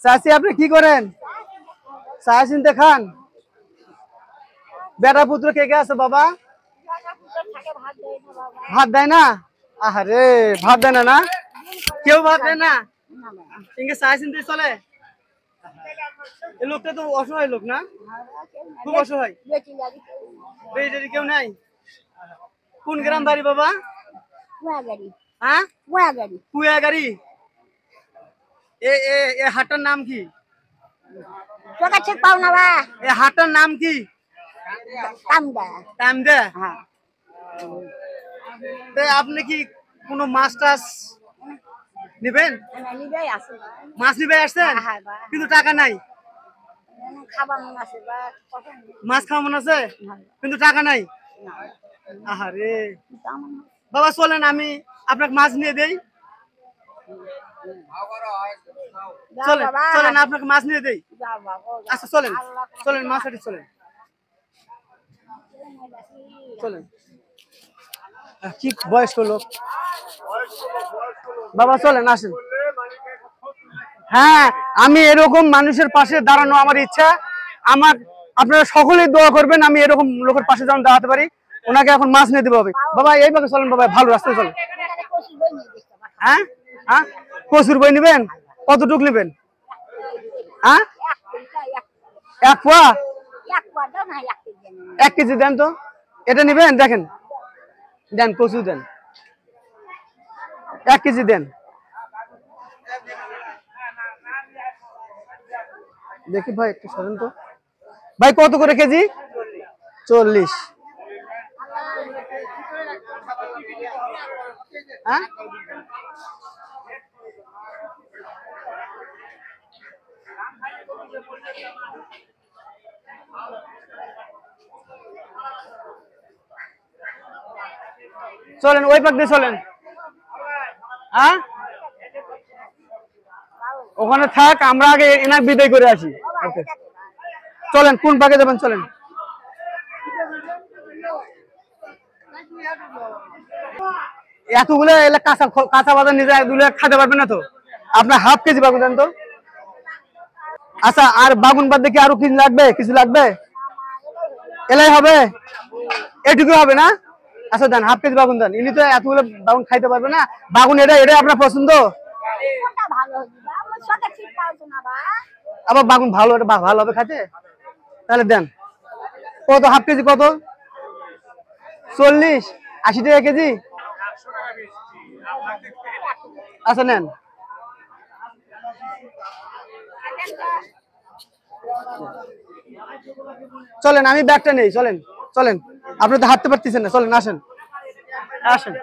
চাচি আপনি কি করেন? চা চিনতে খান? বেটা পুত্র কে কে আছে বাবা? ভাত দেয় না? আহারে ভাত দেয় না? না কেউ ভাত দেয় না? ইনকে চা চিনতে চলে? এই লোকটা তো অসহায় লোক না? খুব অসহায়। বেটি কেউ নাই? কোন গ্রাম বাড়ি বাবা? কুয়াগাড়ি। হ্যাঁ কুয়াগাড়ি। কুয়াগাড়ি। এ হাটটার নাম কি? তোকে ঠিক পাও না বা? এ হাটটার নাম কি? কামদা। কামদা। হ্যাঁ। আপনি কি কোনো মাছ টাছ নিবেন? নিবেই আছে। মাছ নিবে আসছেন? কিন্তু টাকা নাই। খাবার মন আছে বা মাছ খাওয়া মন আছে কিন্তু টাকা নাই। আহারে বাবা চলেন আমি আপনাকে মাছ নিয়ে দেই। চলেন চলেন আপনাকে মাছ নিয়ে দেই। আচ্ছা চলেন চলেন মাছ হাঁটি চলেন চলেন। কি বয়স্ক লোক বাবা চলেন আসেন। হ্যাঁ আমি এরকম মানুষের পাশে দাঁড়ানো আমার ইচ্ছা। আমার আপনারা সকলেই দোয়া করবেন আমি এরকম লোকের পাশে যেন দাঁড়াতে পারি। ওনাকে এখন মাছ নিয়ে দিতে হবে বাবা। এইভাবে চলেন বাবা ভালো রাস্তায় চলেন। হ্যাঁ হ্যাঁ কচুর বই নিবেন? কতটুক নিবেন? হ্যাঁ 1 পোয়া? 1 কেজি দেন তো। এটা নিবেন? দেখেন দেন কচু দেন 1 কেজি দেন। দেখি ভাই একটু সরেন তো ভাই। কত করে কেজি? 40। হ্যাঁ চলেন ওই পাক দিয়ে চলেন। হ্যাঁ ওখানে থাক আমরা আগে এনাক বিদায় করে আসি। চলেন কোন পাকে যাবেন চলেন। এতগুলো এলে কাঁচা কাঁচা বাজার নিজে এগুলো খেতে পারবেন না তো। আপনার হাফ কেজি বাগুন দেন তো। আচ্ছা আর বাগুন বাদ দেখি আরো কিছু লাগবে? কিছু লাগবে? এলাই হবে? এটুকু হবে না? আচ্ছা দেন হাফ কেজি বাগুন দেন। ইনি তো এতগুলো বাগুন খাইতে পারবে না। বাগুন এটা আপনার পছন্দ? আবার বাগুন ভালো এটা ভালো হবে খাইতে। তাহলে দেন কত? হাফ কেজি কত? 40 80 টাকা কেজি। আচ্ছা নেন। চলেন আমি ব্যাগটা নেই। চলেন চলেন আপনি তো হাঁটতে পারতেছেন না। চলেন আসেন আসেন।